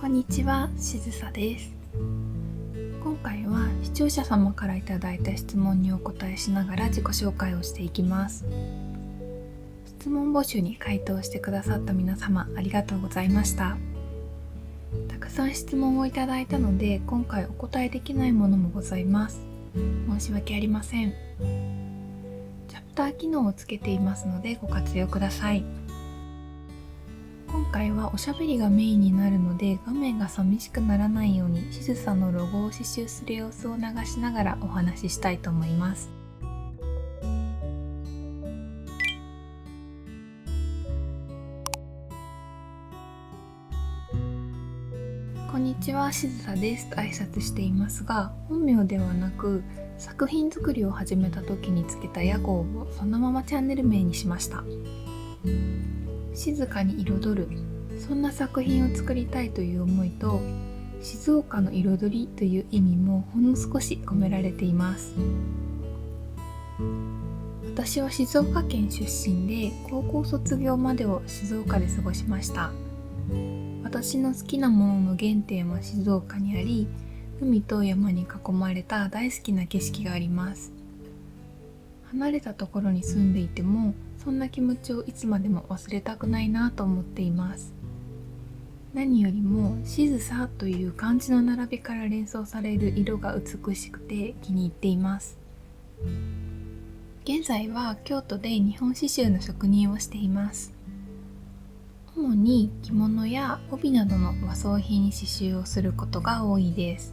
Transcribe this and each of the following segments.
こんにちは、しずさです。今回は視聴者様からいただいた質問にお答えしながら自己紹介をしていきます。質問募集に回答してくださった皆様ありがとうございました。たくさん質問をいただいたので今回お答えできないものもございます。申し訳ありません。チャプター機能をつけていますのでご活用ください。今回はおしゃべりがメインになるので画面が寂しくならないようにしずさのロゴを刺繍する様子を流しながらお話ししたいと思います。こんにちは、しずさですと挨拶していますが、本名ではなく作品作りを始めた時につけた屋号をそのままチャンネル名にしました。静かに彩る、そんな作品を作りたいという思いと、静岡の彩りという意味もほんの少し込められています。私は静岡県出身で、高校卒業までを静岡で過ごしました。私の好きなものの原点は静岡にあり、海と山に囲まれた大好きな景色があります。離れたところに住んでいても、そんな気持ちをいつまでも忘れたくないなと思っています。何よりも静さという漢字の並びから連想される色が美しくて気に入っています。現在は京都で日本刺繍の職人をしています。主に着物や帯などの和装品に刺繍をすることが多いです。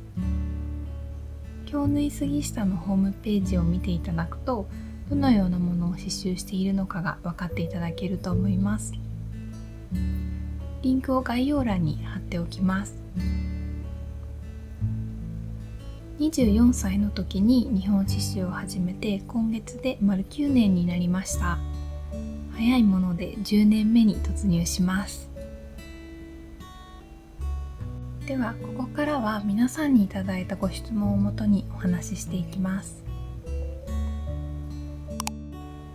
京縫い杉下のホームページを見ていただくと、どのようなものを刺繍しているのかが分かっていただけると思います。リンクを概要欄に貼っておきます。24歳の時に日本刺繍を始めて今月で丸9年になりました。早いもので10年目に突入します。ではここからは皆さんにいただいたご質問をもとにお話ししていきます。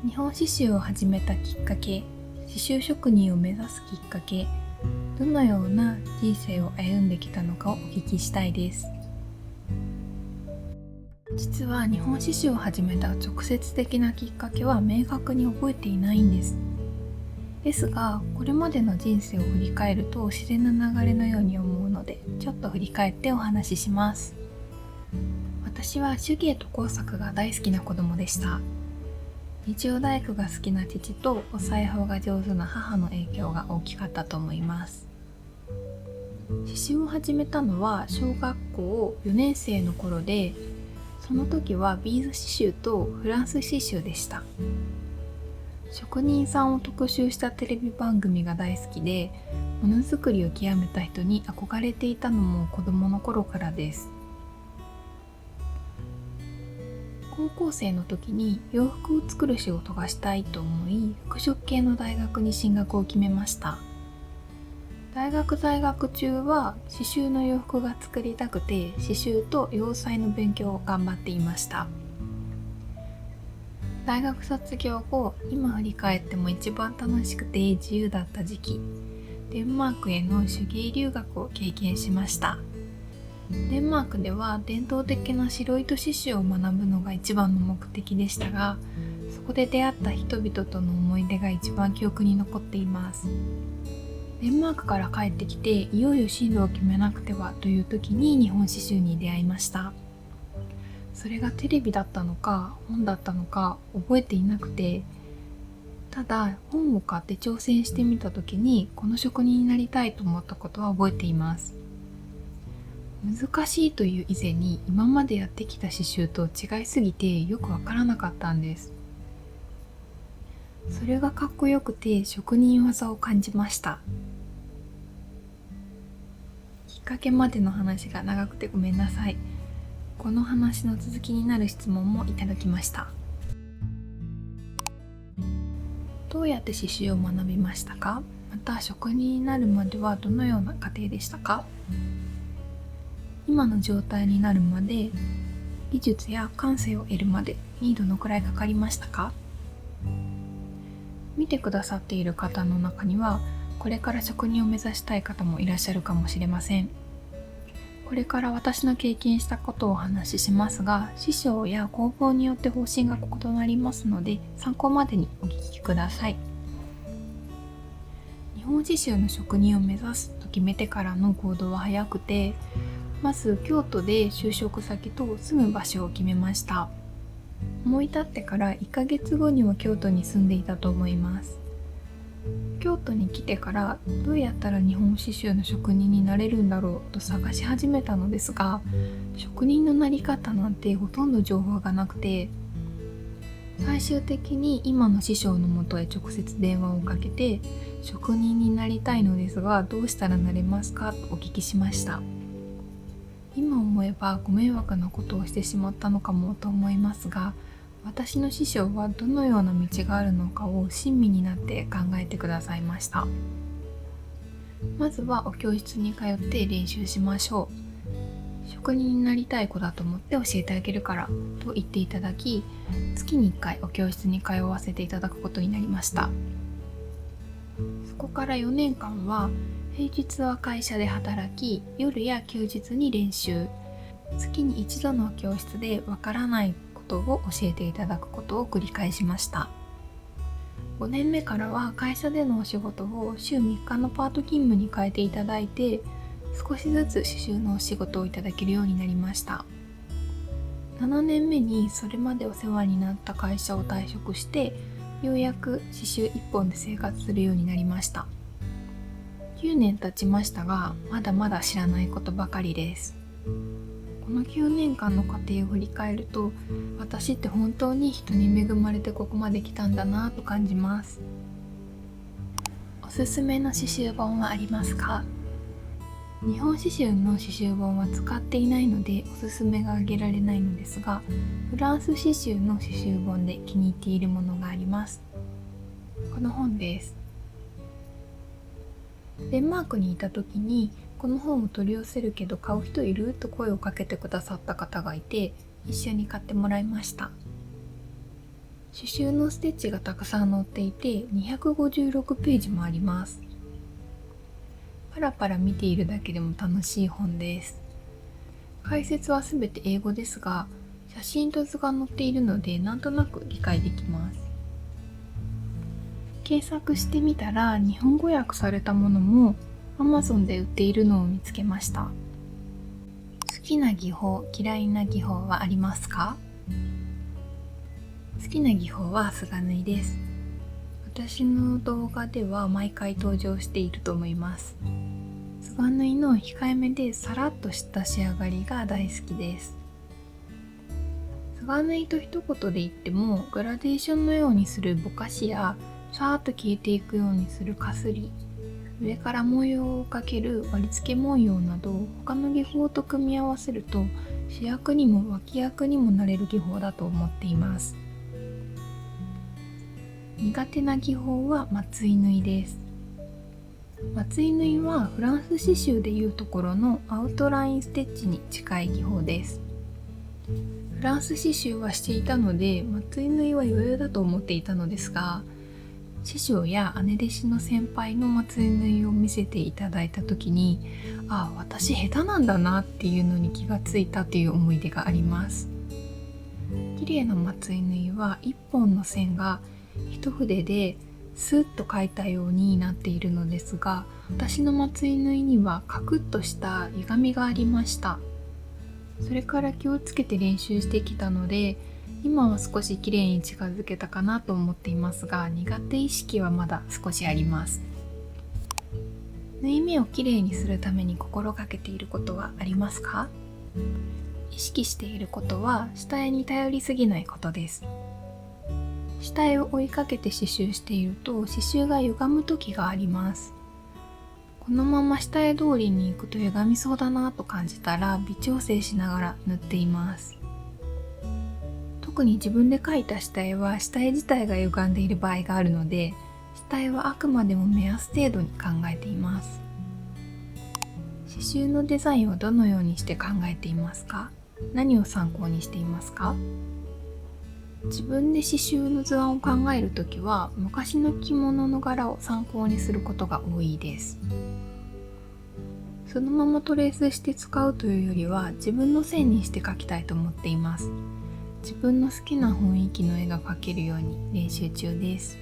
日本刺繍を始めたきっかけ、刺繍職人を目指すきっかけ、どのような人生を歩んできたのかをお聞きしたいです。実は日本刺繍を始めた直接的なきっかけは明確に覚えていないんです。ですが、これまでの人生を振り返ると自然な流れのように思うので、ちょっと振り返ってお話しします。私は手芸と工作が大好きな子供でした。日曜大工が好きな父とお裁縫が上手な母の影響が大きかったと思います。刺繍を始めたのは小学校4年生の頃で、その時はビーズ刺繍とフランス刺繍でした。職人さんを特集したテレビ番組が大好きで、ものづくりを極めた人に憧れていたのも子供の頃からです。高校生の時に洋服を作る仕事がしたいと思い、服飾系の大学に進学を決めました。大学在学中は刺繍の洋服が作りたくて、刺繍と洋裁の勉強を頑張っていました。大学卒業後、今振り返っても一番楽しくて自由だった時期、デンマークへの手芸留学を経験しました。デンマークでは伝統的な白糸刺繍を学ぶのが一番の目的でしたが、そこで出会った人々との思い出が一番記憶に残っています。デンマークから帰ってきて、いよいよ進路を決めなくてはという時に日本刺繍に出会いました。それがテレビだったのか本だったのか覚えていなくて、ただ本を買って挑戦してみた時にこの職人になりたいと思ったことは覚えています。難しいという以前に今までやってきた刺繍と違いすぎてよくわからなかったんです。それがかっこよくて職人技を感じました。きっかけまでの話が長くてごめんなさい。この話の続きになる質問もいただきました。どうやって刺繍を学びましたか？また職人になるまではどのような過程でしたか？今の状態になるまで、技術や感性を得るまでにどのくらいかかりましたか？見てくださっている方の中にはこれから職人を目指したい方もいらっしゃるかもしれません。これから私の経験したことをお話ししますが、師匠や工房によって方針が異なりますので、参考までにお聞きください。日本刺繍の職人を目指すと決めてからの行動は早くて、まず京都で就職先と住む場所を決めました。思い立ってから1ヶ月後には京都に住んでいたと思います。京都に来てからどうやったら日本刺繍の職人になれるんだろうと探し始めたのですが、職人のなり方なんてほとんど情報がなくて、最終的に今の師匠のもとへ直接電話をかけて、職人になりたいのですがどうしたらなれますかとお聞きしました。今思えばご迷惑なことをしてしまったのかもと思いますが、私の師匠はどのような道があるのかを親身になって考えてくださいました。まずはお教室に通って練習しましょう。職人になりたい子だと思って教えてあげるからと言っていただき、月に1回お教室に通わせていただくことになりました。そこから4年間は平日は会社で働き、夜や休日に練習、月に一度の教室でわからないことを教えていただくことを繰り返しました。5年目からは会社でのお仕事を週3日のパート勤務に変えていただいて、少しずつ刺繍のお仕事をいただけるようになりました。7年目にそれまでお世話になった会社を退職して、ようやく刺繍1本で生活するようになりました。9年経ちましたが、まだまだ知らないことばかりです。この9年間の過程を振り返ると、私って本当に人に恵まれてここまで来たんだなと感じます。おすすめの刺繍本はありますか？日本刺繍の刺繍本は使っていないのでおすすめが挙げられないのですが、フランス刺繍の刺繍本で気に入っているものがあります。この本です。デンマークにいた時にこの本を取り寄せるけど買う人いる？と声をかけてくださった方がいて、一緒に買ってもらいました。刺繍のステッチがたくさん載っていて256ページもあります。パラパラ見ているだけでも楽しい本です。解説はすべて英語ですが、写真と図が載っているのでなんとなく理解できます。検索してみたら日本語訳されたものも Amazon で売っているのを見つけました。好きな技法、嫌いな技法はありますか？好きな技法は菅縫いです。私の動画では毎回登場していると思います。菅縫いの控えめでさらっとした仕上がりが大好きです。菅縫いと一言で言っても、グラデーションのようにするぼかしやさーっと消えていくようにするかすり、上から模様をかける割り付け文様など、他の技法と組み合わせると主役にも脇役にもなれる技法だと思っています。苦手な技法は松井縫いです。松井縫いはフランス刺繍でいうところのアウトラインステッチに近い技法です。フランス刺繍はしていたので松井縫いは余裕だと思っていたのですが、師匠や姉弟子の先輩の松井縫いを見せていただいた時に、私下手なんだなっていうのに気がついたという思い出があります。綺麗な松井縫いは一本の線が一筆でスッと描いたようになっているのですが、私の松井縫いにはカクッとした歪みがありました。それから気をつけて練習してきたので、今は少し綺麗に近づけたかなと思っていますが、苦手意識はまだ少しあります。縫い目を綺麗にするために心がけていることはありますか？意識していることは下絵に頼りすぎないことです。下絵を追いかけて刺繍していると刺繍が歪む時があります。このまま下絵通りに行くと歪みそうだなと感じたら微調整しながら縫っています。特に自分で描いた下絵は下絵自体が歪んでいる場合があるので、下絵はあくまでも目安程度に考えています。刺繍のデザインはどのようにして考えていますか？何を参考にしていますか？自分で刺繍の図案を考えるときは昔の着物の柄を参考にすることが多いです。そのままトレースして使うというよりは自分の線にして描きたいと思っています。自分の好きな雰囲気の絵が描けるように練習中です。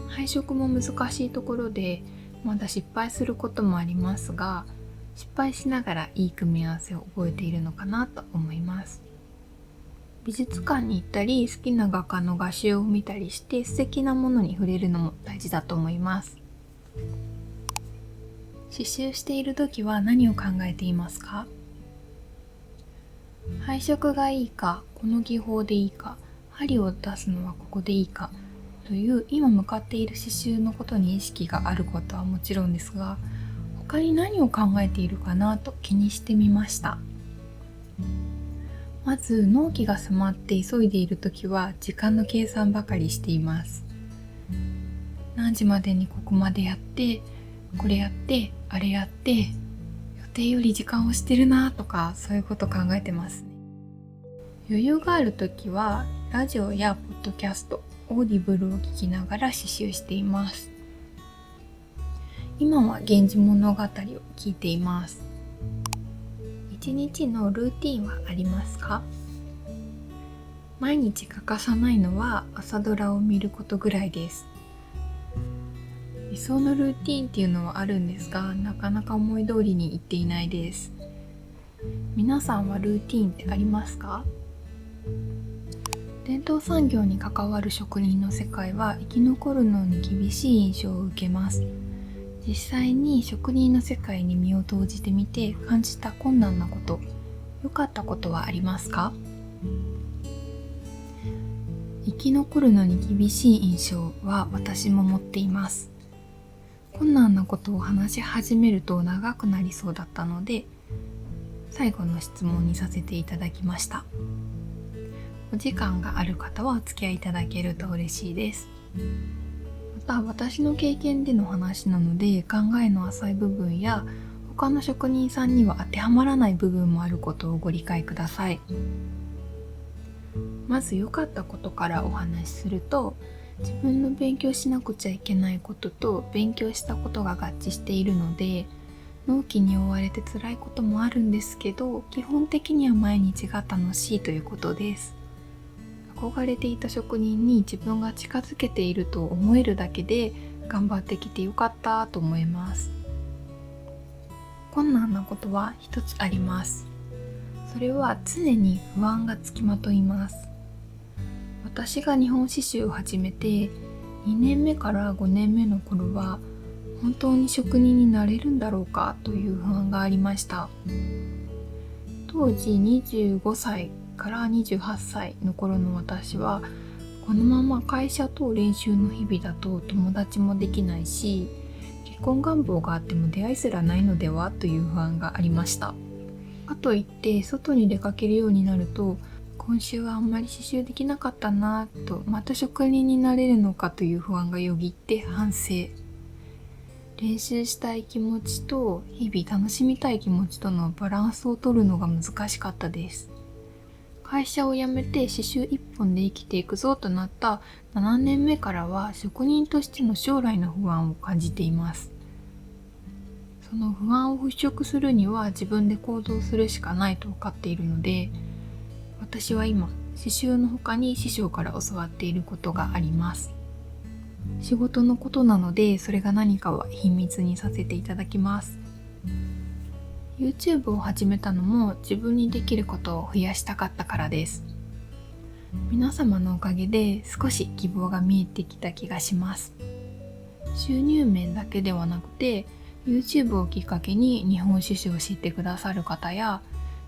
配色も難しいところでまだ失敗することもありますが、失敗しながらいい組み合わせを覚えているのかなと思います。美術館に行ったり好きな画家の画集を見たりして素敵なものに触れるのも大事だと思います。刺繍している時は何を考えていますか？配色がいいか、この技法でいいか、針を出すのはここでいいかという今向かっている刺繍のことに意識があることはもちろんですが、他に何を考えているかなと気にしてみました。まず納期が迫って急いでいる時は時間の計算ばかりしています。何時までにここまでやってこれやってあれやって予定より時間をしてるなとか、そういうこと考えてますね。余裕がある時はラジオやポッドキャスト、オーディブルを聞きながら刺繍しています。今は源氏物語を聞いています。一日のルーティンはありますか？毎日欠かさないのは朝ドラを見ることぐらいです。理想のルーティンっていうのはあるんですが、なかなか思い通りにいっていないです。皆さんはルーティンってありますか？伝統産業に関わる職人の世界は生き残るのに厳しい印象を受けます。実際に職人の世界に身を投じてみて感じた困難なこと、良かったことはありますか？生き残るのに厳しい印象は私も持っています。困難なことを話し始めると長くなりそうだったので、最後の質問にさせていただきました。お時間がある方はお付き合いいただけると嬉しいです。また私の経験での話なので、考えの浅い部分や他の職人さんには当てはまらない部分もあることをご理解ください。まず良かったことからお話しすると、自分の勉強しなくちゃいけないことと勉強したことが合致しているので、納期に追われて辛いこともあるんですけど、基本的には毎日が楽しいということです。憧れていた職人に自分が近づけていると思えるだけで頑張ってきてよかったと思います。困難なことは一つあります。それは常に不安がつきまといます。私が日本刺繍を始めて2年目から5年目の頃は、本当に職人になれるんだろうかという不安がありました。当時25歳から28歳の頃の私は、このまま会社と練習の日々だと友達もできないし、結婚願望があっても出会いすらないのではという不安がありました。かといって外に出かけるようになると、今週はあんまり刺繍できなかったなと、また職人になれるのかという不安がよぎって反省。練習したい気持ちと日々楽しみたい気持ちとのバランスを取るのが難しかったです。会社を辞めて刺繍一本で生きていくぞとなった7年目からは、職人としての将来の不安を感じています。その不安を払拭するには自分で行動するしかないと分かっているので、私は今刺繍の他に師匠から教わっていることがあります。仕事のことなので、それが何かは秘密にさせていただきます。YouTube を始めたのも自分にできることを増やしたかったからです。皆様のおかげで少し希望が見えてきた気がします。収入面だけではなくて、YouTube をきっかけに日本刺繍を知ってくださる方や、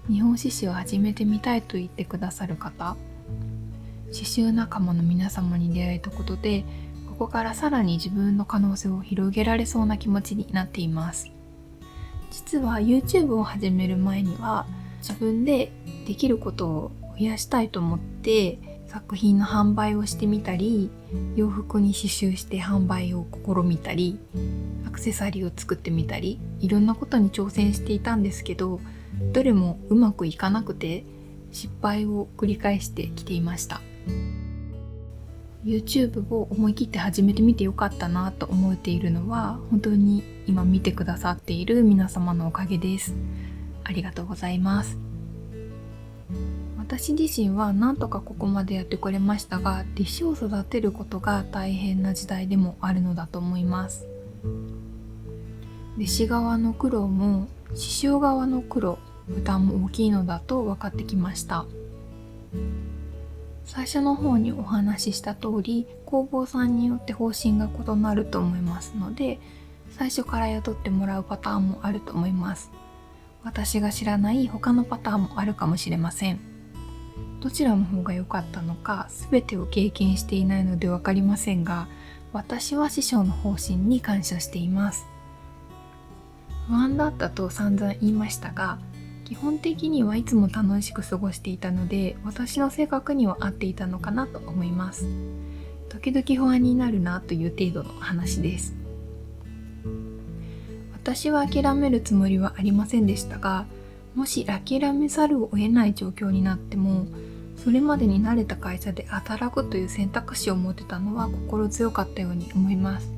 日本刺繍を始めてみたいと言ってくださる方、刺繍仲間の皆様に出会えたことで、ここからさらに自分の可能性を広げられそうな気持ちになっています。実は YouTube を始める前には、自分でできることを増やしたいと思って作品の販売をしてみたり、洋服に刺繍して販売を試みたり、アクセサリーを作ってみたり、いろんなことに挑戦していたんですけど、どれもうまくいかなくて失敗を繰り返してきていました。YouTube を思い切って始めてみてよかったなと思っているのは、本当に今見てくださっている皆様のおかげです。ありがとうございます。私自身は何とかここまでやってこれましたが、弟子を育てることが大変な時代でもあるのだと思います。弟子側の苦労も師匠側の苦労、負担も大きいのだと分かってきました。最初の方にお話しした通り、工房さんによって方針が異なると思いますので、最初から雇ってもらうパターンもあると思います。私が知らない他のパターンもあるかもしれません。どちらの方が良かったのか、全てを経験していないので分かりませんが、私は師匠の方針に感謝しています。不安だったと散々言いましたが、基本的にはいつも楽しく過ごしていたので、私の性格には合っていたのかなと思います。時々不安になるなという程度の話です。私は諦めるつもりはありませんでしたが、もし諦めざるを得ない状況になっても、それまでに慣れた会社で働くという選択肢を持てたのは心強かったように思います。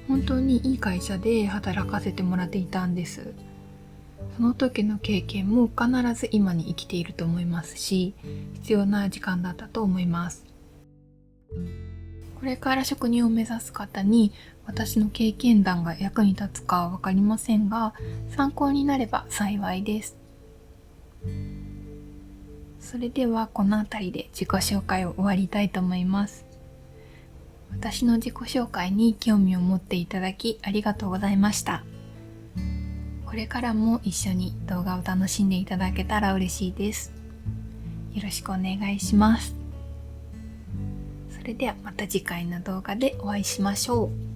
本当にいい会社で働かせてもらっていたんです。その時の経験も必ず今に生きていると思いますし、必要な時間だったと思います。これから職人を目指す方に私の経験談が役に立つかは分かりませんが、参考になれば幸いです。それではこの辺りで自己紹介を終わりたいと思います。私の自己紹介に興味を持っていただきありがとうございました。これからも一緒に動画を楽しんでいただけたら嬉しいです。よろしくお願いします。それではまた次回の動画でお会いしましょう。